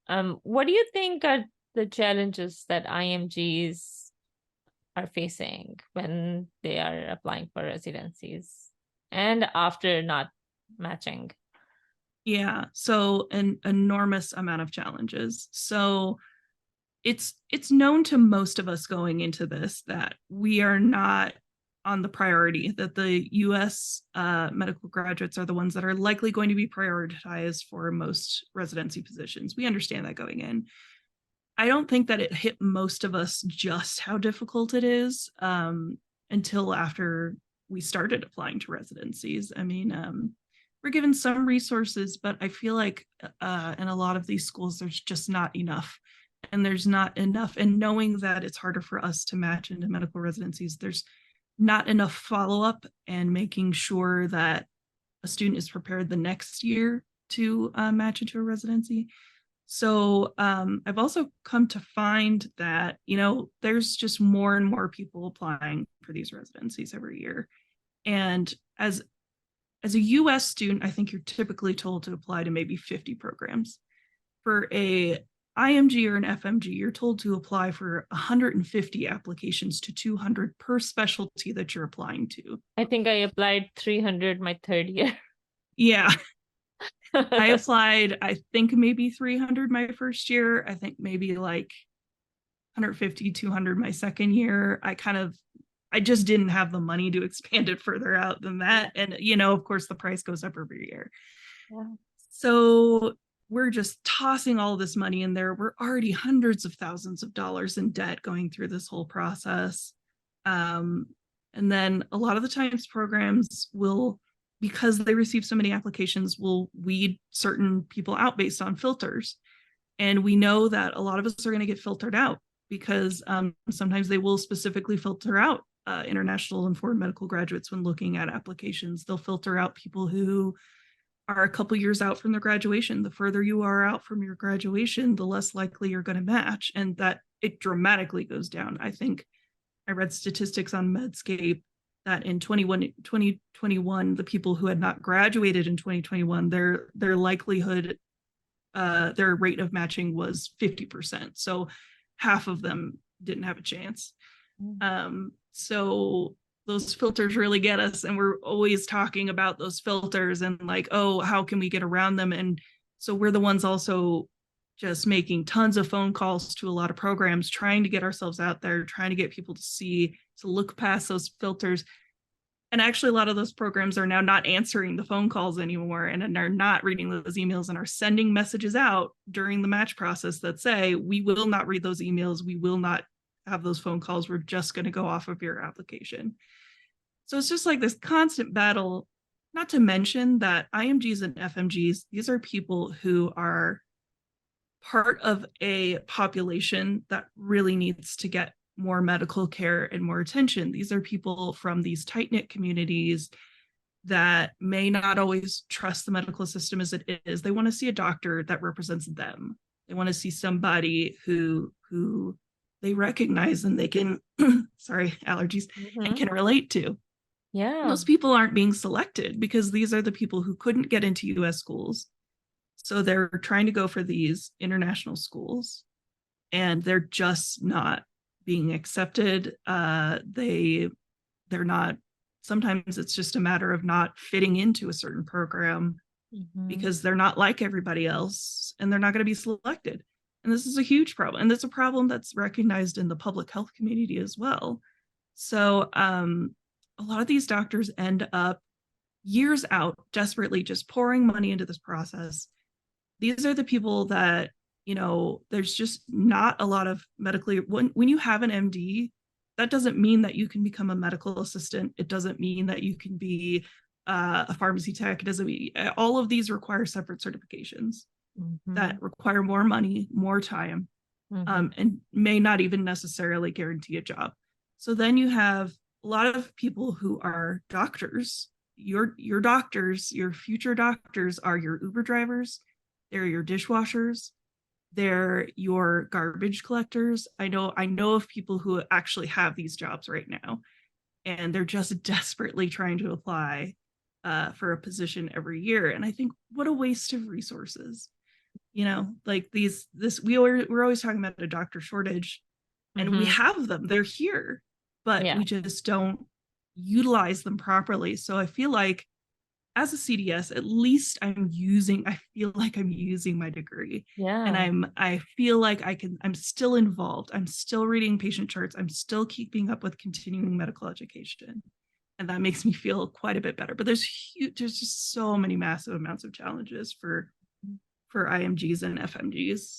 What do you think are the challenges that IMGs are facing when they are applying for residencies and after not matching? Yeah, so an enormous amount of challenges. So it's known to most of us going into this that we are not on the priority, that the US medical graduates are the ones that are likely going to be prioritized for most residency positions. We understand that going in. I don't think that it hit most of us just how difficult it is until after we started applying to residencies. I mean, we're given some resources, but I feel like in a lot of these schools, there's just not enough. And there's not enough. And knowing that it's harder for us to match into medical residencies, there's not enough follow up and making sure that a student is prepared the next year to match into a residency. So I've also come to find that, there's just more and more people applying for these residencies every year. And as a US student, I think you're typically told to apply to maybe 50 programs. For a IMG or an FMG, you're told to apply for 150 applications to 200 per specialty that you're applying to. I think I applied 300 my third year. Yeah, I applied, I think maybe 300 my first year. I think maybe like 150, 200 my second year. I just didn't have the money to expand it further out than that. And, of course, the price goes up every year. Yeah. So we're just tossing all this money in there. We're already hundreds of thousands of dollars in debt going through this whole process. And then a lot of the times programs will, because they receive so many applications, will weed certain people out based on filters. And we know that a lot of us are going to get filtered out because sometimes they will specifically filter out international and foreign medical graduates when looking at applications. They'll filter out people who are a couple years out from their graduation. The further you are out from your graduation, the less likely you're going to match. And that it dramatically goes down. I think I read statistics on Medscape that in 2021, the people who had not graduated in 2021, their likelihood, their rate of matching was 50%. So half of them didn't have a chance. So those filters really get us, and we're always talking about those filters and like, oh, how can we get around them? And so we're the ones also just making tons of phone calls to a lot of programs, trying to get ourselves out there, trying to get people to look past those filters. And actually, a lot of those programs are now not answering the phone calls anymore and are not reading those emails and are sending messages out during the match process that say, we will not read those emails. We will not have those phone calls. We're just going to go off of your application. So it's just like this constant battle, not to mention that IMGs and FMGs, these are people who are part of a population that really needs to get more medical care and more attention. These are people from these tight-knit communities that may not always trust the medical system as it is. They want to see a doctor that represents them. They want to see somebody who they recognize and they can, sorry, allergies, and can relate to. Yeah. And those people aren't being selected because these are the people who couldn't get into US schools. So they're trying to go for these international schools and they're just not being accepted. They're not, sometimes it's just a matter of not fitting into a certain program because they're not like everybody else and they're not going to be selected. And this is a huge problem. And it's a problem that's recognized in the public health community as well. So a lot of these doctors end up years out desperately just pouring money into this process. These are the people that, there's just not a lot of medically, when you have an MD, that doesn't mean that you can become a medical assistant. It doesn't mean that you can be a pharmacy tech. It doesn't mean, all of these require separate certifications that require more money, more time, and may not even necessarily guarantee a job. So then you have a lot of people who are doctors. Your doctors, your future doctors are your Uber drivers, they're your dishwashers, they're your garbage collectors. I know of people who actually have these jobs right now, and they're just desperately trying to apply for a position every year. And I think, what a waste of resources. You know, like we're always talking about a doctor shortage, and we have them, they're here, but Yeah. we just don't utilize them properly. So I feel like as a CDS, at least I feel like I'm using my degree. And Yeah. I feel like I'm still involved. I'm still reading patient charts. I'm still keeping up with continuing medical education. And that makes me feel quite a bit better. But there's just so many massive amounts of challenges for IMGs and FMGs.